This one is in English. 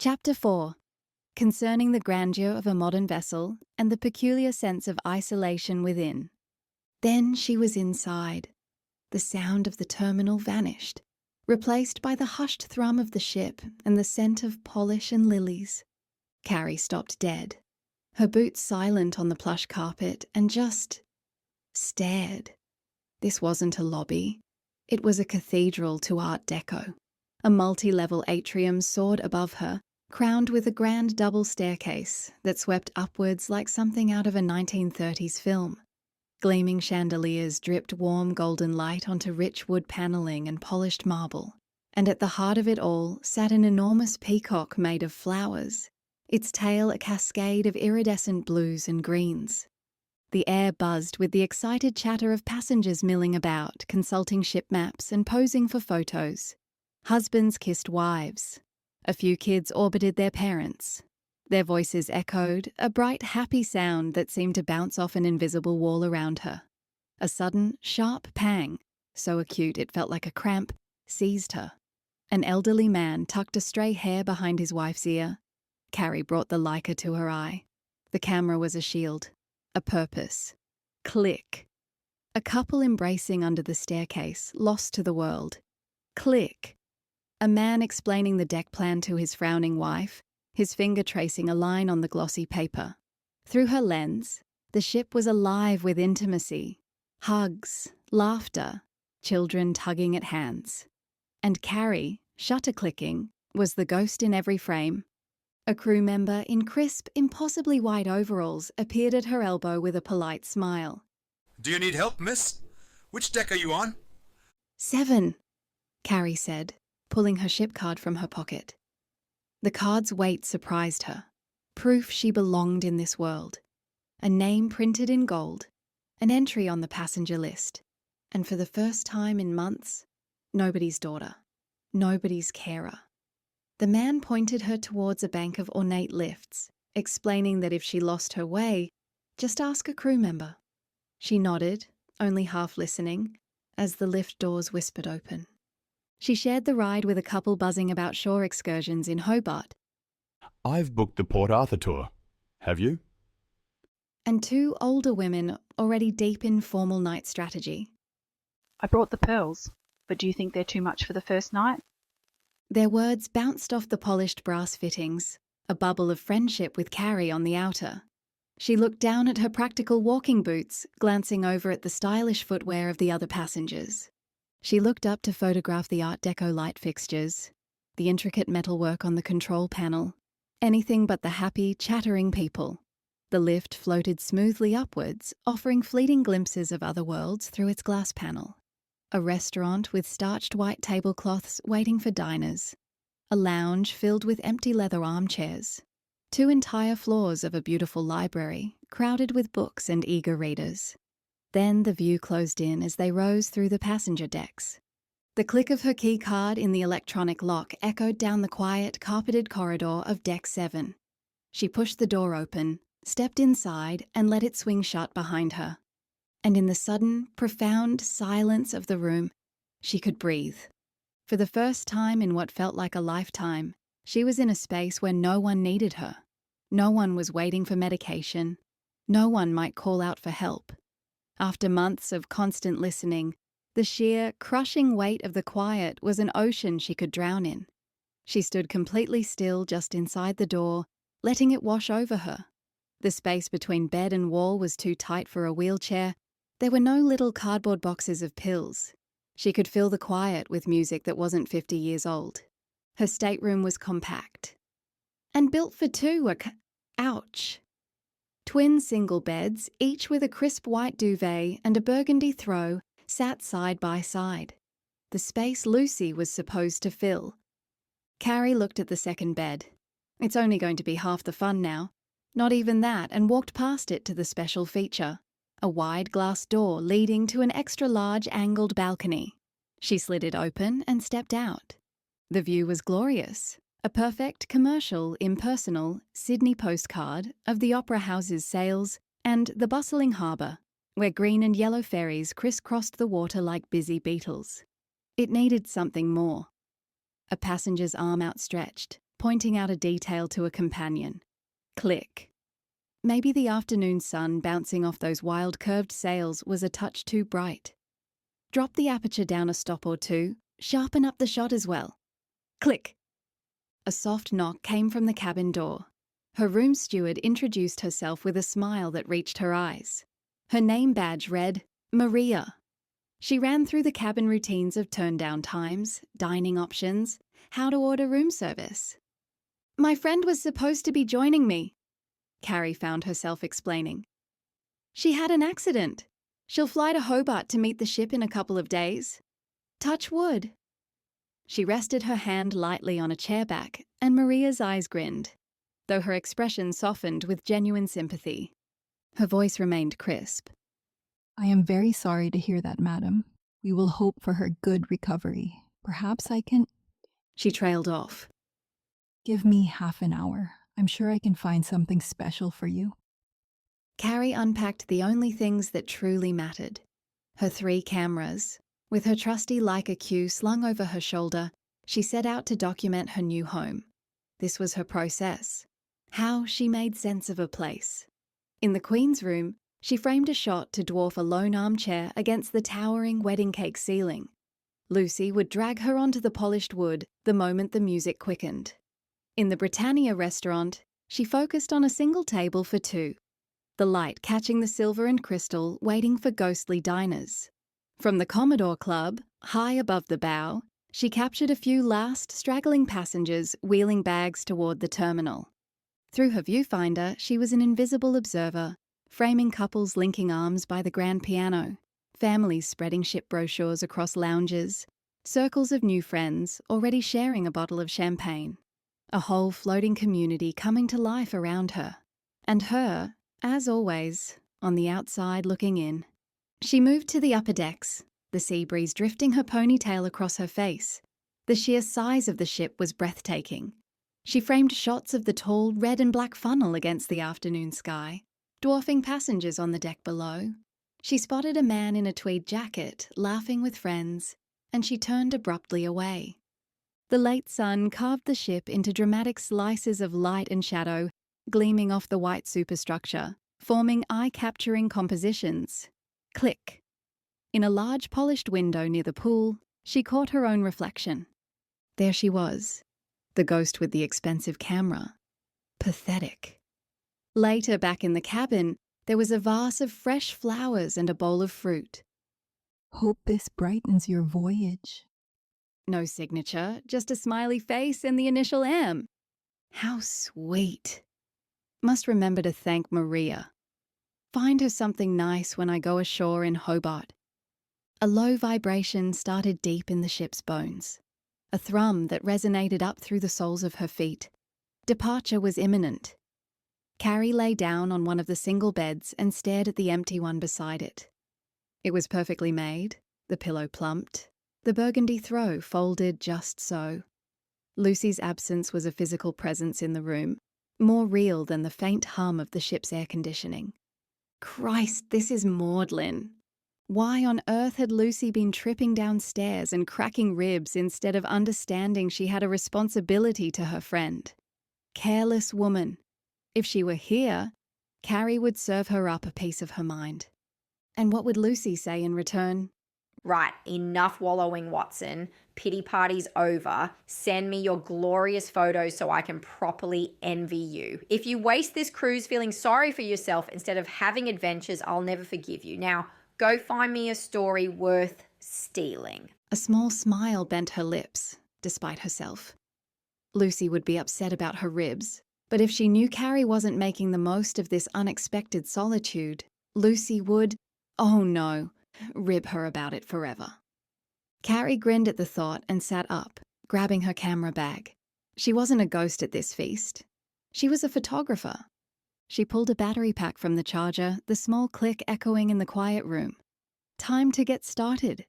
Chapter 4. Concerning the grandeur of a modern vessel and the peculiar sense of isolation within. Then she was inside. The sound of the terminal vanished, replaced by the hushed thrum of the ship and the scent of polish and lilies. Carrie stopped dead, her boots silent on the plush carpet, and just stared. This wasn't a lobby. It was a cathedral to Art Deco. A multi-level atrium soared above her, crowned with a grand double staircase that swept upwards like something out of a 1930s film. Gleaming chandeliers dripped warm golden light onto rich wood panelling and polished marble, and at the heart of it all sat an enormous peacock made of flowers, its tail a cascade of iridescent blues and greens. The air buzzed with the excited chatter of passengers milling about, consulting ship maps and posing for photos. Husbands kissed wives. A few kids orbited their parents. Their voices echoed, a bright, happy sound that seemed to bounce off an invisible wall around her. A sudden, sharp pang, so acute it felt like a cramp, seized her. An elderly man tucked a stray hair behind his wife's ear. Carrie brought the Leica to her eye. The camera was a shield, a purpose. Click. A couple embracing under the staircase, lost to the world. Click. A man explaining the deck plan to his frowning wife, his finger tracing a line on the glossy paper. Through her lens, the ship was alive with intimacy, hugs, laughter, children tugging at hands. And Carrie, shutter-clicking, was the ghost in every frame. A crew member in crisp, impossibly white overalls appeared at her elbow with a polite smile. "Do you need help, miss? Which deck are you on?" 7, Carrie said, pulling her ship card from her pocket. The card's weight surprised her. Proof she belonged in this world. A name printed in gold, an entry on the passenger list, and for the first time in months, nobody's daughter, nobody's carer. The man pointed her towards a bank of ornate lifts, explaining that if she lost her way, just ask a crew member. She nodded, only half listening, as the lift doors whispered open. She shared the ride with a couple buzzing about shore excursions in Hobart. "I've booked the Port Arthur tour. Have you?" And 2 older women already deep in formal night strategy. "I brought the pearls, but do you think they're too much for the first night?" Their words bounced off the polished brass fittings, a bubble of friendship with Carrie on the outer. She looked down at her practical walking boots, glancing over at the stylish footwear of the other passengers. She looked up to photograph the Art Deco light fixtures, the intricate metalwork on the control panel, anything but the happy, chattering people. The lift floated smoothly upwards, offering fleeting glimpses of other worlds through its glass panel. A restaurant with starched white tablecloths waiting for diners. A lounge filled with empty leather armchairs. 2 entire floors of a beautiful library, crowded with books and eager readers. Then the view closed in as they rose through the passenger decks. The click of her key card in the electronic lock echoed down the quiet, carpeted corridor of Deck 7. She pushed the door open, stepped inside, and let it swing shut behind her. And in the sudden, profound silence of the room, she could breathe. For the first time in what felt like a lifetime, she was in a space where no one needed her. No one was waiting for medication. No one might call out for help. After months of constant listening, the sheer, crushing weight of the quiet was an ocean she could drown in. She stood completely still just inside the door, letting it wash over her. The space between bed and wall was too tight for a wheelchair. There were no little cardboard boxes of pills. She could fill the quiet with music that wasn't 50 years old. Her stateroom was compact. And built for 2, ouch. Twin single beds, each with a crisp white duvet and a burgundy throw, sat side by side. The space Lucy was supposed to fill. Carrie looked at the second bed. It's only going to be half the fun now. Not even that, and walked past it to the special feature. A wide glass door leading to an extra-large angled balcony. She slid it open and stepped out. The view was glorious. A perfect commercial, impersonal Sydney postcard of the Opera House's sails and the bustling harbour, where green and yellow ferries crisscrossed the water like busy beetles. It needed something more. A passenger's arm outstretched, pointing out a detail to a companion. Click. Maybe the afternoon sun bouncing off those wild curved sails was a touch too bright. Drop the aperture down a stop or two, sharpen up the shot as well. Click. A soft knock came from the cabin door. Her room steward introduced herself with a smile that reached her eyes. Her name badge read, Maria. She ran through the cabin routines of turn-down times, dining options, how to order room service. My friend was supposed to be joining me, Carrie found herself explaining. She had an accident. She'll fly to Hobart to meet the ship in a couple of days. Touch wood. She rested her hand lightly on a chair back, and Maria's eyes grinned, though her expression softened with genuine sympathy. Her voice remained crisp. I am very sorry to hear that, madam. We will hope for her good recovery. Perhaps I can... She trailed off. Give me half an hour. I'm sure I can find something special for you. Carrie unpacked the only things that truly mattered. Her 3 cameras. With her trusty Leica Q slung over her shoulder, she set out to document her new home. This was her process. How she made sense of a place. In the Queen's room, she framed a shot to dwarf a lone armchair against the towering wedding cake ceiling. Lucy would drag her onto the polished wood the moment the music quickened. In the Britannia restaurant, she focused on a single table for 2, the light catching the silver and crystal waiting for ghostly diners. From the Commodore Club, high above the bow, she captured a few last straggling passengers wheeling bags toward the terminal. Through her viewfinder, she was an invisible observer, framing couples linking arms by the grand piano, families spreading ship brochures across lounges, circles of new friends already sharing a bottle of champagne. A whole floating community coming to life around her. And her, as always, on the outside looking in. She moved to the upper decks, the sea breeze drifting her ponytail across her face. The sheer size of the ship was breathtaking. She framed shots of the tall red and black funnel against the afternoon sky, dwarfing passengers on the deck below. She spotted a man in a tweed jacket, laughing with friends, and she turned abruptly away. The late sun carved the ship into dramatic slices of light and shadow, gleaming off the white superstructure, forming eye-capturing compositions. Click. In a large polished window near the pool, she caught her own reflection. There she was, the ghost with the expensive camera. Pathetic. Later, back in the cabin, there was a vase of fresh flowers and a bowl of fruit. Hope this brightens your voyage. No signature, just a smiley face and the initial M. How sweet. Must remember to thank Maria. Find her something nice when I go ashore in Hobart. A low vibration started deep in the ship's bones. A thrum that resonated up through the soles of her feet. Departure was imminent. Carrie lay down on one of the single beds and stared at the empty one beside it. It was perfectly made, the pillow plumped, the burgundy throw folded just so. Lucy's absence was a physical presence in the room, more real than the faint hum of the ship's air conditioning. Christ, this is maudlin. Why on earth had Lucy been tripping downstairs and cracking ribs instead of understanding she had a responsibility to her friend? Careless woman. If she were here, Carrie would serve her up a piece of her mind. And what would Lucy say in return? Right, enough wallowing, Watson. Pity party's over. Send me your glorious photos so I can properly envy you. If you waste this cruise feeling sorry for yourself instead of having adventures, I'll never forgive you. Now, go find me a story worth stealing. A small smile bent her lips, despite herself. Lucy would be upset about her ribs, but if she knew Carrie wasn't making the most of this unexpected solitude, Lucy would, oh no, rib her about it forever. Carrie grinned at the thought and sat up, grabbing her camera bag. She wasn't a ghost at this feast. She was a photographer. She pulled a battery pack from the charger, the small click echoing in the quiet room. Time to get started.